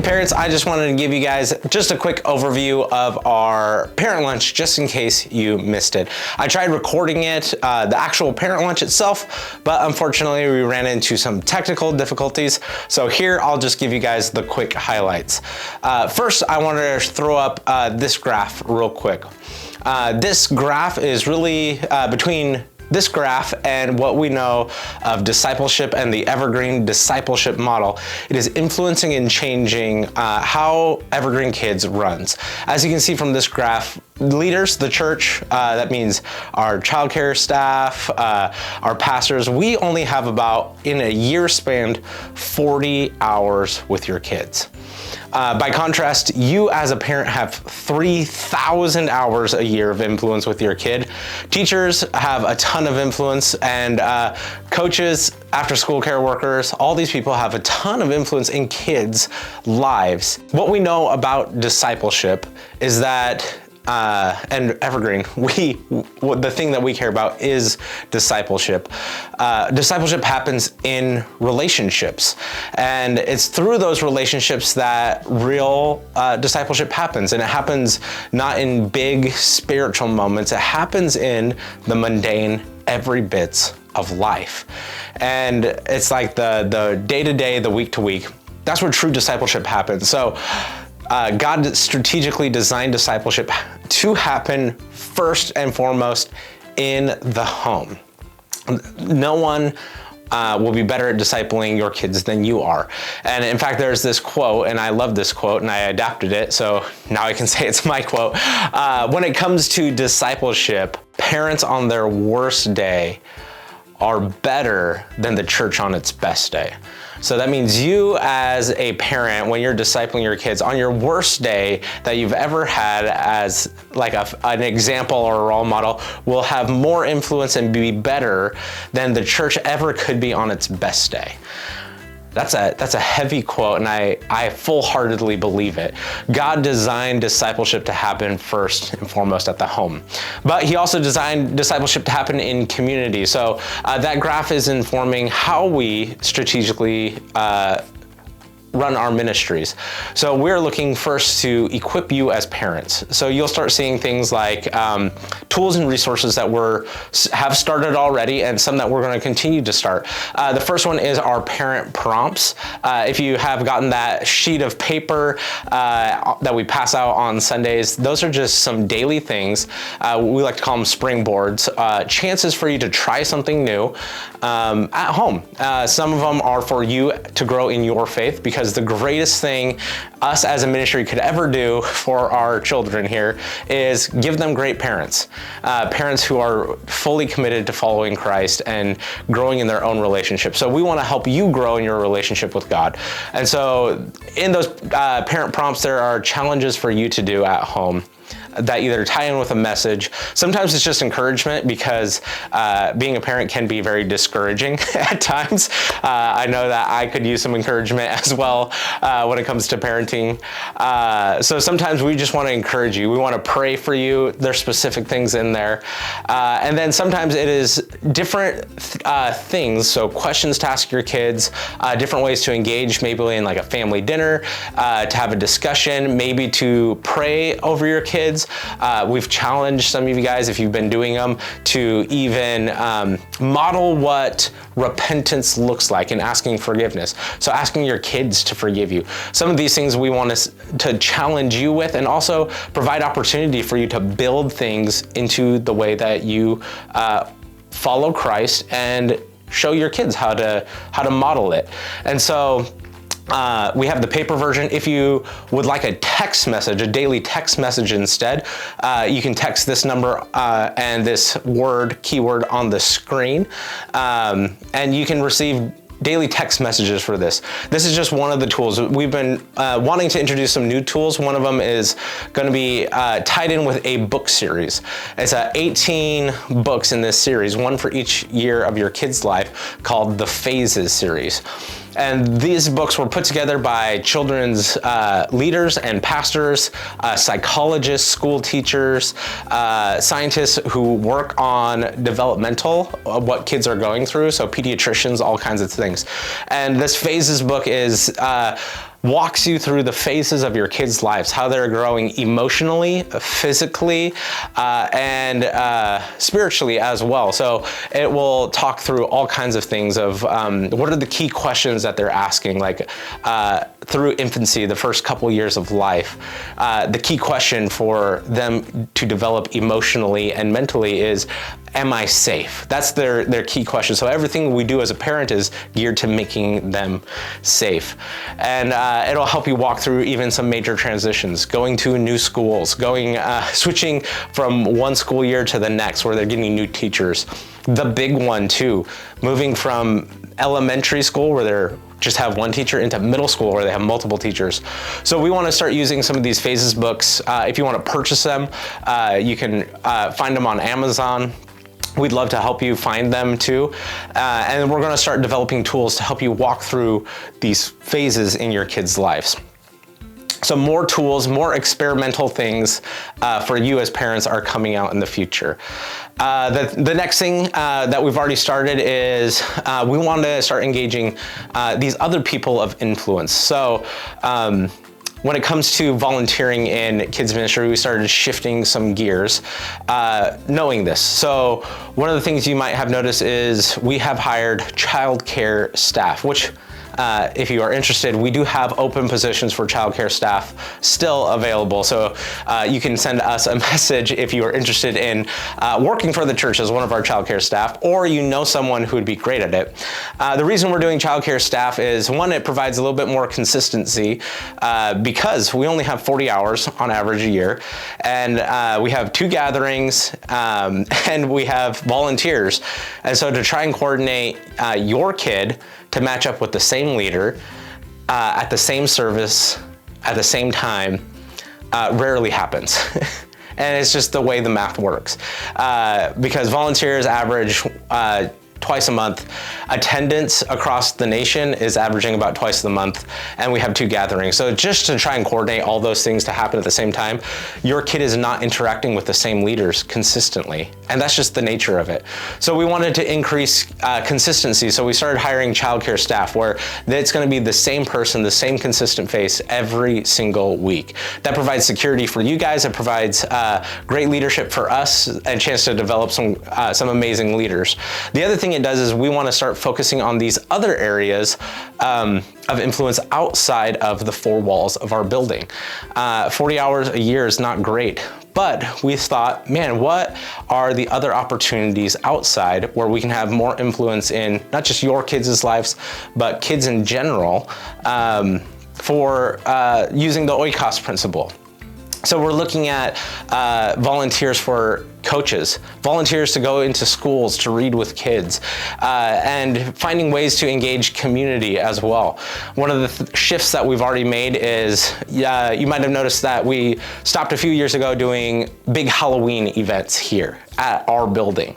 parents, I just wanted to give you guys just a quick overview of our parent lunch, just in case you missed it. I tried recording it, the actual parent lunch itself, but unfortunately we ran into some technical difficulties. So here, I'll just give you guys the quick highlights. First, I wanted to throw up this graph real quick. This graph is really between this graph and what we know of discipleship and the Evergreen discipleship model. It is influencing and changing how Evergreen Kids runs. As you can see from this graph, leaders, the church, that means our childcare staff, our pastors, we only have about, in a year span, 40 hours with your kids. By contrast, you as a parent have 3,000 hours a year of influence with your kid. Teachers have a ton of influence, and coaches, after school care workers, all these people have a ton of influence in kids' lives. What we know about discipleship is that and Evergreen, the thing that we care about is discipleship. Discipleship happens in relationships, and it's through those relationships that real discipleship happens. And it happens not in big spiritual moments, it happens in the mundane, every bits of life. And it's like the day-to-day, the week-to-week. That's where true discipleship happens. So God strategically designed discipleship to happen first and foremost in the home. No one will be better at discipling your kids than you are. And in fact, there's this quote, and I love this quote, and I adapted it, so now I can say it's my quote. When it comes to discipleship, parents on their worst day are better than the church on its best day. So that means you as a parent, when you're discipling your kids, on your worst day that you've ever had as like an example or a role model, will have more influence and be better than the church ever could be on its best day. That's a heavy quote, and I full-heartedly believe it. God designed discipleship to happen first and foremost at the home. But he also designed discipleship to happen in community. So that graph is informing how we strategically run our ministries. So we're looking first to equip you as parents. So you'll start seeing things like tools and resources that have started already, and some that we're going to continue to start. The first one is our parent prompts. If you have gotten that sheet of paper that we pass out on Sundays, those are just some daily things. We like to call them springboards, chances for you to try something new at home. Some of them are for you to grow in your faith, because the greatest thing us as a ministry could ever do for our children here is give them great parents. Parents who are fully committed to following Christ and growing in their own relationship. So we want to help you grow in your relationship with God. And so in those parent prompts, there are challenges for you to do at home that either tie in with a message. Sometimes it's just encouragement, because being a parent can be very discouraging at times. I know that I could use some encouragement as well when it comes to parenting. So sometimes we just want to encourage you. We want to pray for you. There's specific things in there. And then sometimes it is different things. So questions to ask your kids, different ways to engage, maybe in like a family dinner, to have a discussion, maybe to pray over your kids. We've challenged some of you guys, if you've been doing them, to even model what repentance looks like and asking forgiveness. So asking your kids to forgive you. Some of these things we want to challenge you with, and also provide opportunity for you to build things into the way that you follow Christ and show your kids how to model it. And so we have the paper version. If you would like a text message, a daily text message instead, you can text this number and this keyword on the screen, and you can receive daily text messages for this. This is just one of the tools. We've been wanting to introduce some new tools. One of them is going to be tied in with a book series. It's 18 books in this series, one for each year of your kid's life, called the Phases series. And these books were put together by children's leaders and pastors, psychologists, school teachers, scientists who work on developmental, what kids are going through, so pediatricians, all kinds of things. And this Phases book is walks you through the phases of your kids' lives, how they're growing emotionally, physically, and spiritually as well. So it will talk through all kinds of things of what are the key questions that they're asking, like through infancy, the first couple years of life. The key question for them to develop emotionally and mentally is, am I safe? That's their key question. So everything we do as a parent is geared to making them safe. And it'll help you walk through even some major transitions, going to new schools, switching from one school year to the next where they're getting new teachers. The big one too, moving from elementary school where they're just have one teacher into middle school where they have multiple teachers. So we want to start using some of these phases books. If you want to purchase them, you can find them on Amazon. We'd love to help you find them too. And we're going to start developing tools to help you walk through these phases in your kids' lives. So more tools, more experimental things for you as parents are coming out in the future. The next thing that we've already started is we want to start engaging these other people of influence. So when it comes to volunteering in kids ministry, we started shifting some gears, knowing this. So one of the things you might have noticed is we have hired childcare staff, which if you are interested, we do have open positions for childcare staff still available. So you can send us a message if you are interested in working for the church as one of our childcare staff, or you know someone who would be great at it. The reason we're doing childcare staff is, one, it provides a little bit more consistency because we only have 40 hours on average a year, and we have 2 gatherings, and we have volunteers. And so to try and coordinate your kid to match up with the same leader at the same service at the same time rarely happens. And it's just the way the math works. Because volunteers average twice a month. Attendance across the nation is averaging about twice a month, and we have 2 gatherings. So just to try and coordinate all those things to happen at the same time, your kid is not interacting with the same leaders consistently, and that's just the nature of it. So we wanted to increase consistency, so we started hiring childcare staff where it's going to be the same person, the same consistent face every single week. That provides security for you guys. It provides great leadership for us and a chance to develop some amazing leaders. The other thing it does is we want to start focusing on these other areas of influence outside of the 4 walls of our building. 40 hours a year is not great, but we thought, man, what are the other opportunities outside where we can have more influence in not just your kids' lives, but kids in general for using the oikos principle. So we're looking at volunteers for coaches, volunteers to go into schools to read with kids, and finding ways to engage community as well. One of the shifts that we've already made is, you might have noticed that we stopped a few years ago doing big Halloween events here at our building.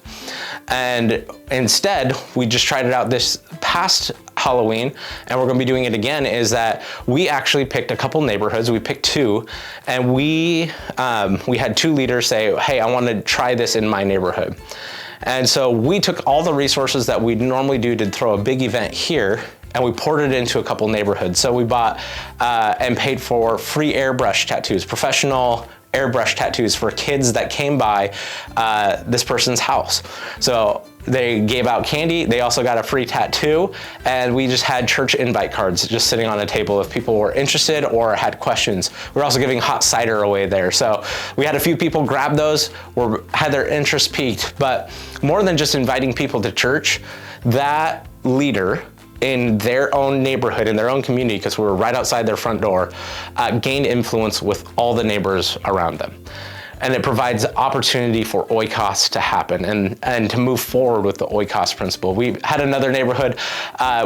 And instead, we just tried it out this past Halloween, and we're going to be doing it again, is that we actually picked a couple neighborhoods. We picked 2, and we had 2 leaders say, hey, I want to try this in my neighborhood. And so we took all the resources that we normally do to throw a big event here, and we poured it into a couple neighborhoods. So we bought and paid for free airbrush tattoos, professional airbrush tattoos for kids that came by this person's house. So they gave out candy. They also got a free tattoo, and we just had church invite cards just sitting on a table if people were interested or had questions. We're also giving hot cider away there. So we had a few people grab those or had their interest piqued. But more than just inviting people to church, that leader in their own neighborhood, in their own community, because we were right outside their front door, gained influence with all the neighbors around them. And it provides opportunity for oikos to happen and to move forward with the oikos principle. We had another neighborhood,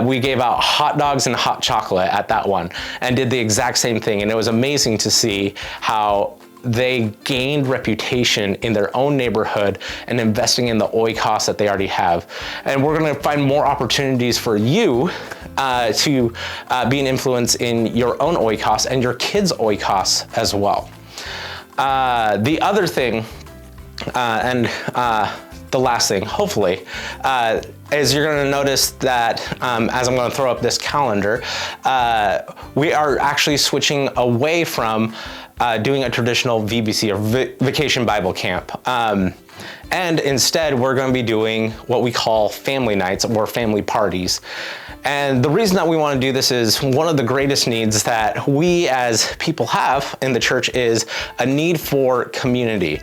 we gave out hot dogs and hot chocolate at that one and did the exact same thing. And it was amazing to see how they gained reputation in their own neighborhood and investing in the oikos that they already have. And we're gonna find more opportunities for you to be an influence in your own oikos and your kids' oikos as well. The other thing, the last thing, hopefully, is you're gonna notice that as I'm gonna throw up this calendar, we are actually switching away from doing a traditional VBC or Vacation Bible Camp. And instead, we're gonna be doing what we call family nights or family parties. And the reason that we want to do this is one of the greatest needs that we as people have in the church is a need for community.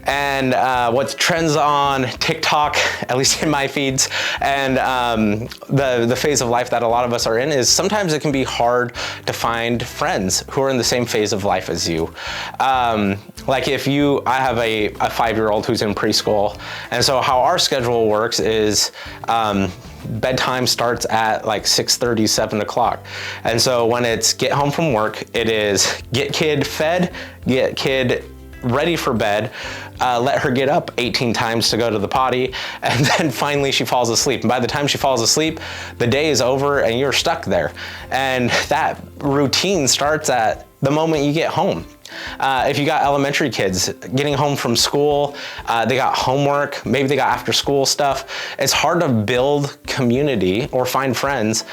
And what trends on TikTok, at least in my feeds, and the phase of life that a lot of us are in is sometimes it can be hard to find friends who are in the same phase of life as you. Like I have a 5-year-old who's in preschool, and so how our schedule works is bedtime starts at like 6:30, 7 o'clock. And so when it's get home from work, it is get kid fed, get kid ready for bed, let her get up 18 times to go to the potty, and then finally she falls asleep. And by the time she falls asleep, the day is over and you're stuck there. And that routine starts at the moment you get home. If you got elementary kids getting home from school, they got homework, maybe they got after school stuff, it's hard to build community or find friends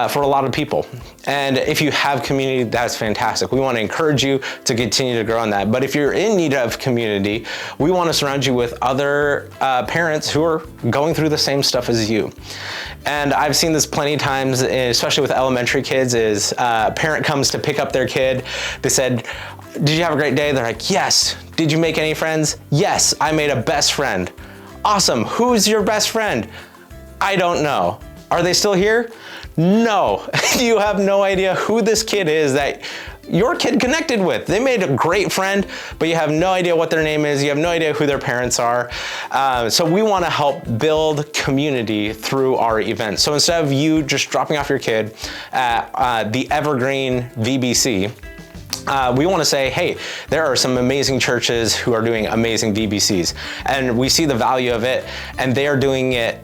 for a lot of people. And if you have community, that's fantastic. We want to encourage you to continue to grow on that. But if you're in need of community, we want to surround you with other parents who are going through the same stuff as you. And I've seen this plenty of times, especially with elementary kids, is a parent comes to pick up their kid. They said, "Did you have a great day?" They're like, "Yes." "Did you make any friends?" "Yes, I made a best friend." "Awesome. Who's your best friend?" "I don't know." "Are they still here?" "No." You have no idea who this kid is that your kid connected with. They made a great friend, but you have no idea what their name is. You have no idea who their parents are. So we want to help build community through our events. So instead of you just dropping off your kid at the Evergreen VBC, we want to say, hey, there are some amazing churches who are doing amazing VBCs, and we see the value of it, and they are doing it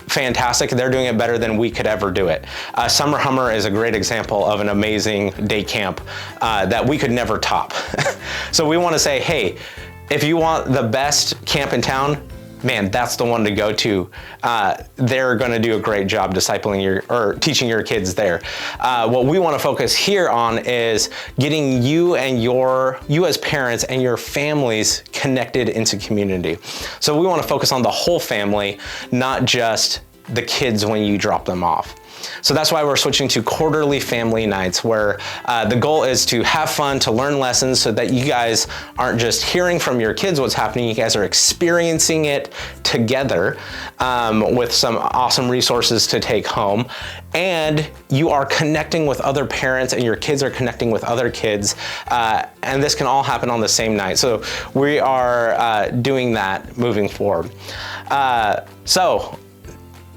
fantastic. They're doing it better than we could ever do it. Summer Hummer is a great example of an amazing day camp that we could never top. So we want to say, hey, if you want the best camp in town, man, that's the one to go to. They're going to do a great job discipling or teaching your kids there. What we want to focus here on is getting you and you as parents and your families connected into community. So we want to focus on the whole family, not just the kids when you drop them off. So that's why we're switching to quarterly family nights, where the goal is to have fun, to learn lessons, so that you guys aren't just hearing from your kids what's happening, you guys are experiencing it together with some awesome resources to take home. And you are connecting with other parents, and your kids are connecting with other kids. And this can all happen on the same night. So we are doing that moving forward. So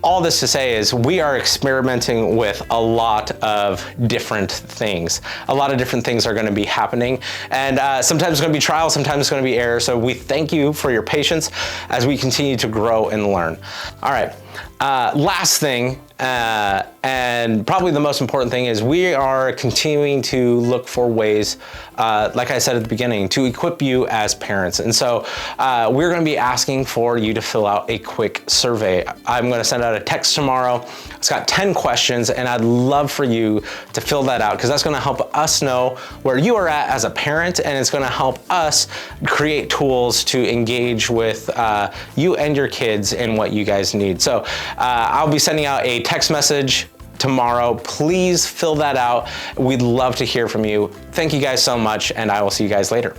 all this to say is we are experimenting with a lot of different things. A lot of different things are going to be happening, and sometimes it's going to be trial, sometimes it's going to be error. So we thank you for your patience as we continue to grow and learn. All right, last thing, and probably the most important thing, is we are continuing to look for ways, like I said at the beginning, to equip you as parents. And so we're going to be asking for you to fill out a quick survey. I'm going to send out a text tomorrow. It's got 10 questions, and I'd love for you to fill that out, because that's going to help us know where you are at as a parent, and it's going to help us create tools to engage with you and your kids in what you guys need. So I'll be sending out a text message tomorrow. Please fill that out. We'd love to hear from you. Thank you guys so much, and I will see you guys later.